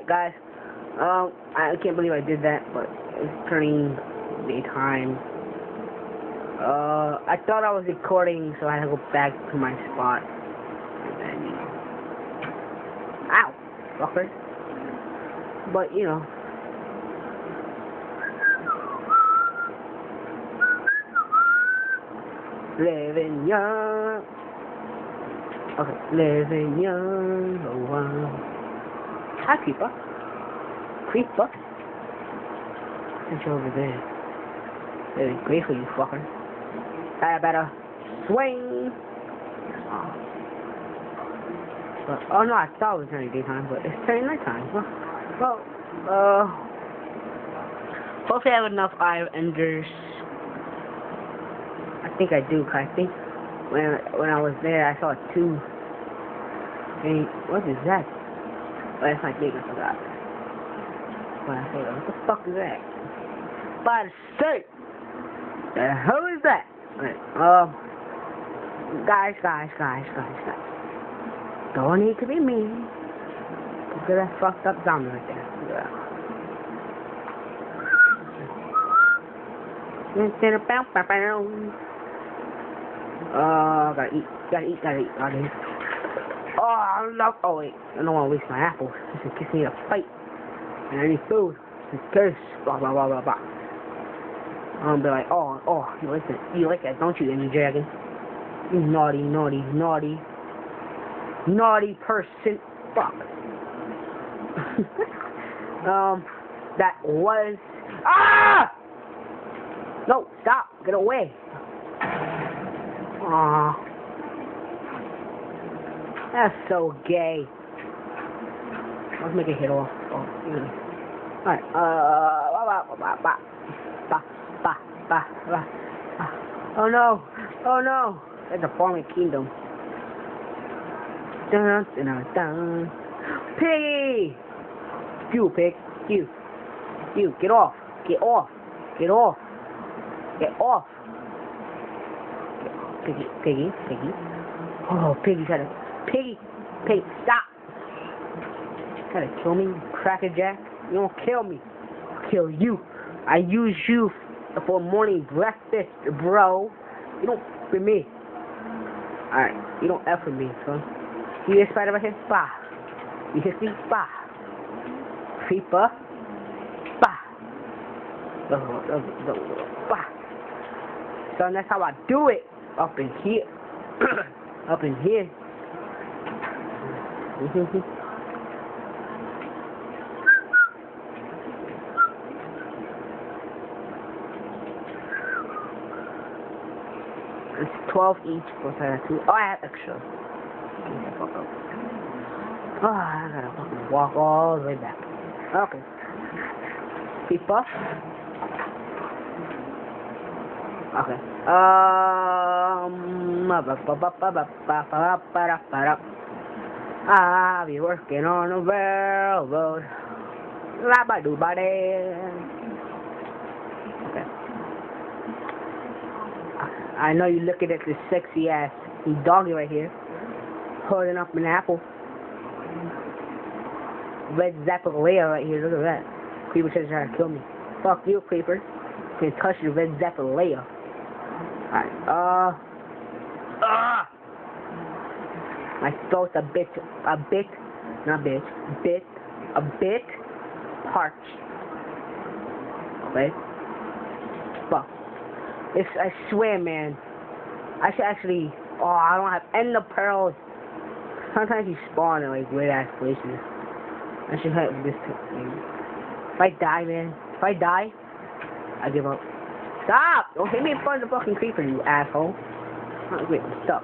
Alright, guys. I can't believe I did that, but it's turning daytime. I thought I was recording, so I had to go back to my spot. And then, you know. Ow! Fucker. But, you know. Living young. Okay, living young. Oh, wow. Hi, Creeper. Creeper? Since you're over there. Very grateful, you fucker. I better swing. Oh. But, oh no, I thought it was turning daytime, but it's turning nighttime. Well, hopefully I have enough Eye Enders. I think I do, cause I think when I was there, I saw 2. And what is that? Oh, that's my big, I forgot. But I said, what the fuck is that? By the state! The hell is that? Right, guys. Don't need to be mean. Look at that fucked up zombie right there. Gotta eat. Oh wait, I don't want to waste my apples. Just in case I need a fight. And I need food. Just in case. Blah. I'm gonna be like, oh, you like that, don't you, Enemy Dragon? You naughty person. Fuck. That was. Ah! No, stop. Get away. Aw. That's so gay. Let's make a hit off. Oh, alright. Oh no. That's a Fallen Kingdom. Dun. Piggy! You, pig. You. Get off. Piggy. Oh, Piggy got it. Piggy, stop. Try to kill me, crackerjack. You don't kill me. I'll kill you. I use you for morning breakfast, bro. You don't f with me. Alright, you don't F with me, son. See this spider right here? Bah. You hit me? Bah. Creeper. Bah. Bah. Son, that's how I do it. Up in here. Up in here. It's 12 each plus I have 2. Oh, I have extra. Oh, I gotta fucking walk all the way back. Okay. People. Okay. I'll be working on a railroad. Okay. I know you're looking at this sexy ass doggy right here, holding up an apple. Red Zappalea right here. Look at that. Creeper trying to kill me. Fuck you, Creeper. You can't touch the Red Zappalea. Alright. My throat's a bit parched. Okay? Fuck. I swear, man. I should actually. Oh, I don't have ender pearls. Sometimes you spawn in like weird ass places. I should have this thing. If I die, man. I give up. Stop! Don't hit me in front of the fucking creeper, you asshole. Oh, wait, stop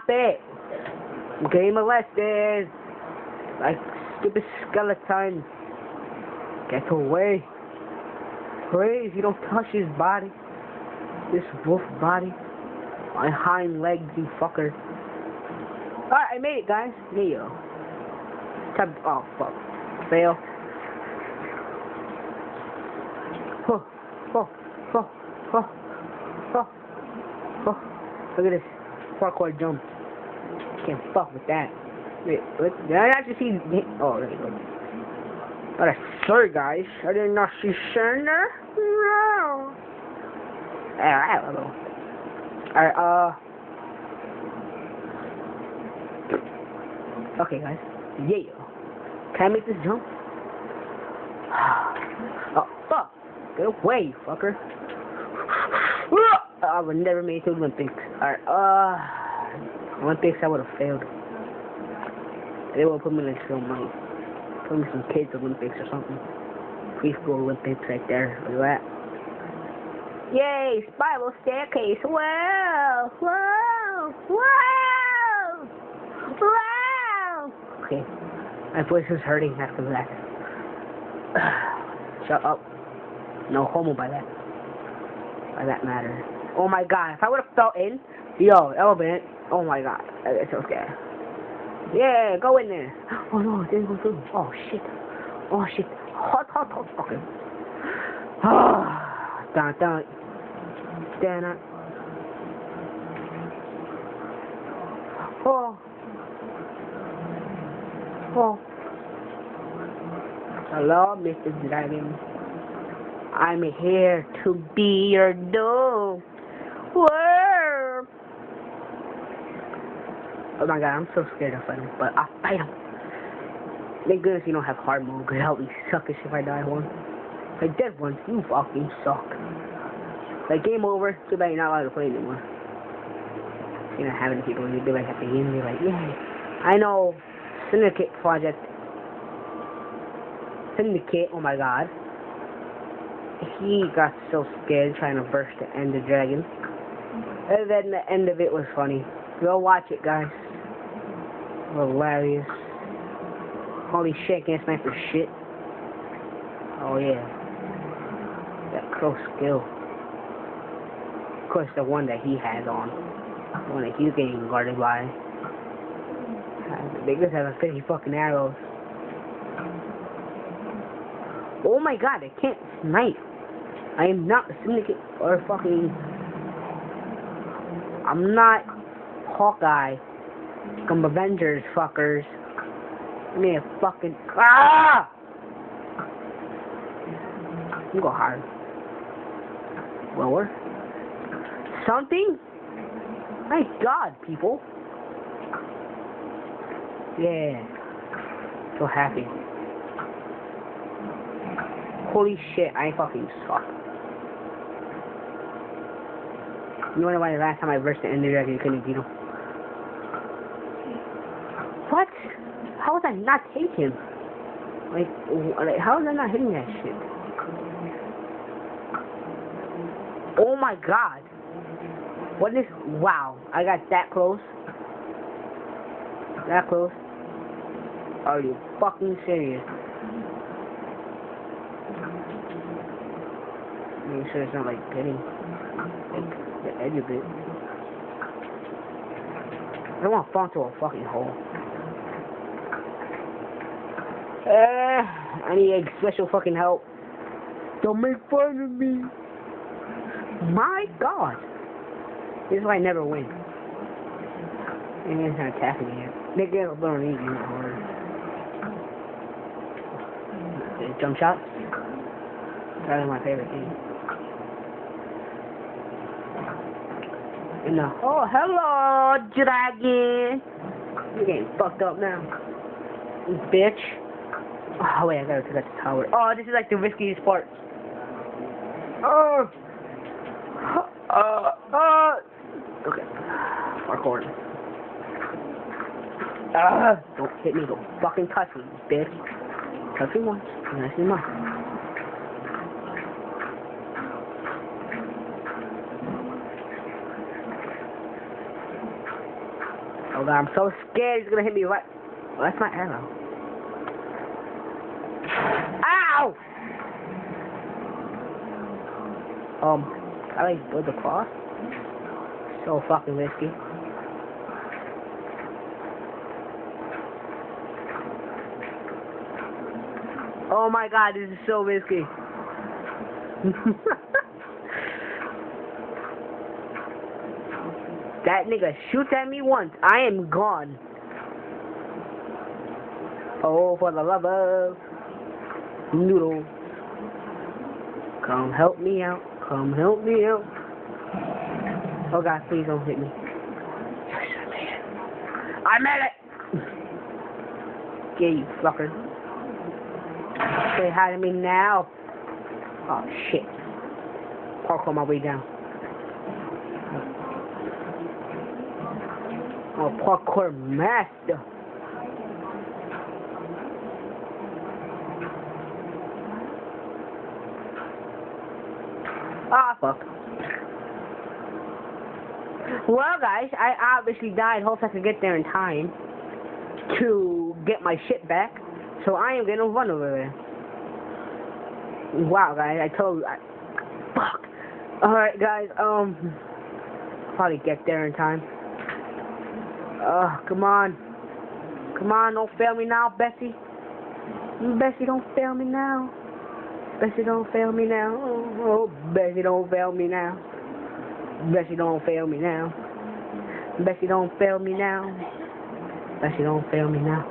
it! I'm getting molested! Like stupid skeleton. Get away. Please, you don't touch his body. This wolf body. My hind legs, you fucker. Alright, I made it, guys. Neo. Oh, fuck. Fail. Look at this. Parkour jump. Can't fuck with that. Wait, what? Did I actually see? Oh, there you go. But I sorry guys, I did not see Santa. No. Alright, Alright, okay guys. Yeah. Can I make this jump? Oh, fuck. Get away, you fucker. I would never make it to Olympics. Alright, Olympics I would have failed. They would have put me in some money. Put me some kids Olympics or something. Preschool Olympics right there. Look at that. Yay! Spiral staircase! Wow! Wow! Wow! Wow! Okay. My voice is hurting after that. Shut up. No homo by that. By that matter. Oh my god, if I would have fell in, yo, elephant. Oh my god. It's so scary. Yeah, go in there. Oh no, it didn't go through. Oh shit. Oh shit. Hot. Okay. Dun. Oh. Hello, Mr. Dragon. I'm here to be your doom. Whoa. Oh my god, I'm so scared of fighting, but I'll fight him. Thank goodness you don't have hard mode, because that'll be suckish if I die once. If I dead once, you fucking suck. Like, game over, too bad you're not allowed to play anymore. You're not having people, you'd be like at the end, you're like, yay. I know, Syndicate Project. Syndicate, oh my god. He got so scared trying to burst the Ender Dragon. And then the end of it was funny. Go watch it, guys. Hilarious. Holy shit, can't snipe for shit. Oh yeah. That close skill. Of course, the one that he has on. The one that he's getting guarded by. They just have a 50 fucking arrows. Oh my god, I can't snipe. I am not a Syndicate or fucking... I'm not Hawkeye. I'm Avengers, fuckers. Give me a fucking... Ah! You go hard. Lower. Something? My god, people. Yeah. So happy. Holy shit, I fucking suck. You wonder why the last time I versed the Ender Dragon you couldn't beat him? What? How was I not hitting him? Like, how was I not hitting that shit? Oh my god. What is... Wow, I got that close. That close. Are you fucking serious? Make sure it's not like hitting like the edge of it. I don't want to fall into a fucking hole. I need like, special fucking help. Don't make fun of me. My god. This is why I never win. And he's not attacking me yet. They get a little easy, not hard. Jump shots? Probably my favorite thing. And oh, hello, dragon! You're getting fucked up now. Bitch. Oh, wait, I gotta take out the tower. Oh, this is like the riskiest part. Oh! Okay. Parkour. Don't hit me, don't fucking touch me, bitch. Touch me once, and I see more. Oh god, I'm so scared he's gonna hit me right. Oh, that's my arrow. Ow! I like build the cross. So fucking risky. Oh my god, this is so risky. That nigga shoots at me once, I am gone. Oh, for the love of... Noodle. Come help me out. Come help me out. Oh God, please don't hit me. Yes, I made it. I made it! Yeah, you fucker. Say hi to me now. Oh shit. Park on my way down. Oh, parkour master. Ah, fuck. Well, guys, I obviously died. Hope I could get there in time to get my shit back. So I am gonna run over there. Wow, guys, I told you. Fuck. Alright, guys, probably get there in time. Come on. Come on, don't fail me now, Bessie. Bessie, don't fail me now. Bessie, don't fail me now. Oh, Bessie, don't fail me now. Bessie, don't fail me now. Bessie, don't fail me now. Bessie, don't fail me now.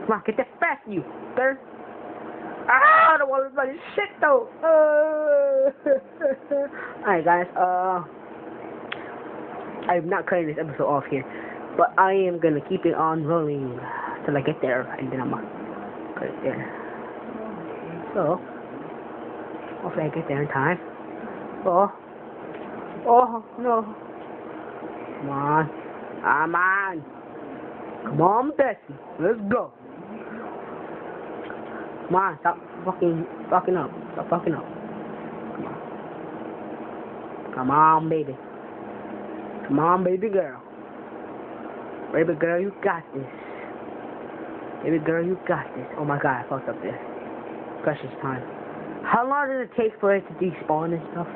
Come on, get that fast, you third. Ah, I don't want to run this shit, though. Alright, guys, I'm not cutting this episode off here, but I am gonna keep it on rolling till I get there, and then I'm gonna cut it there. So, hopefully I get there in time. Oh, no. Come on. Come on. Come on, Bessie. Let's go. Come on, stop fucking up. Stop fucking up. Come on. Come on, baby. Come on, baby girl. Baby girl, you got this. Baby girl, you got this. Oh my God, I fucked up there. Precious time. How long does it take for it to despawn and stuff?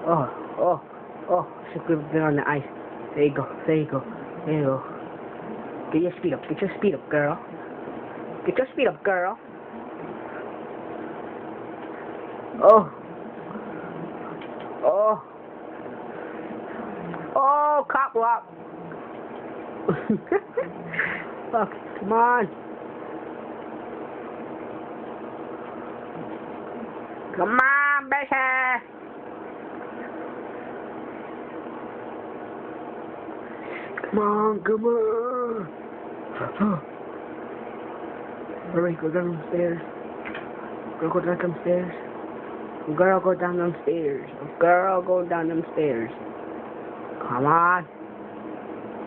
Oh. Should have been on the ice. There you go. There you go. There you go. Get your speed up. Get your speed up, girl. Get your speed up, girl. Oh, cop walk. Fuck, come on. Come on, baby. Come on. Hurry, go down the stairs. Girl, go down them stairs. Girl, go down them stairs. Girl, go down them stairs. Come on.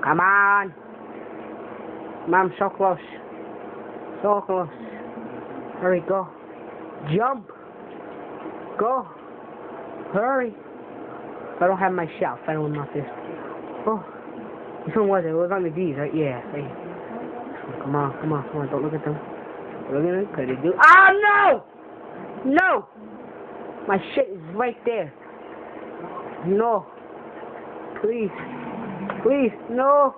Come on. I'm so close. So close. Hurry, go. Jump. Go. Hurry. I don't have my shot. I don't want this. Oh. Which one was it? It was on the D's, right? Yeah. Right. Come on. Don't look at them. Look at them. Could they do? Oh, no! No! My shit is right there. No. Please. No.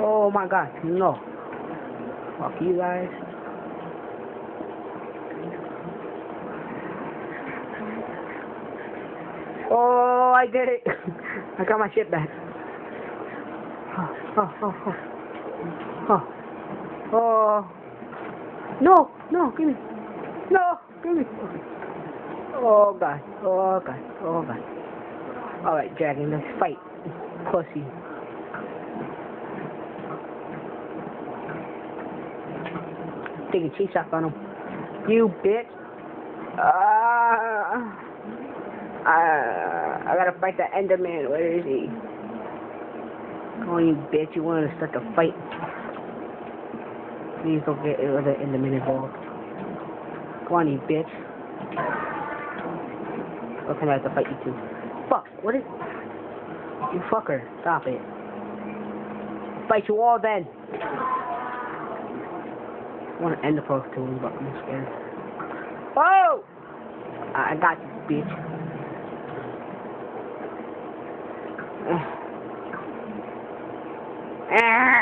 Oh my God, no. Fuck you guys. Oh, I did it. I got my shit back. Oh. No, give me. No, give me. Oh God. Alright, dragon, let's fight. Pussy. Take a cheese shot on him. You bitch. I gotta fight the Enderman. Where is he? Come on, you bitch. You wanna start the fight. Please don't get the Enderman involved. Come on, you bitch. Okay, I have to fight you too. Fuck, what is... You fucker. Stop it. Fight you all then. I want to end the post too, but I'm scared. Oh! I got you, bitch. Ah.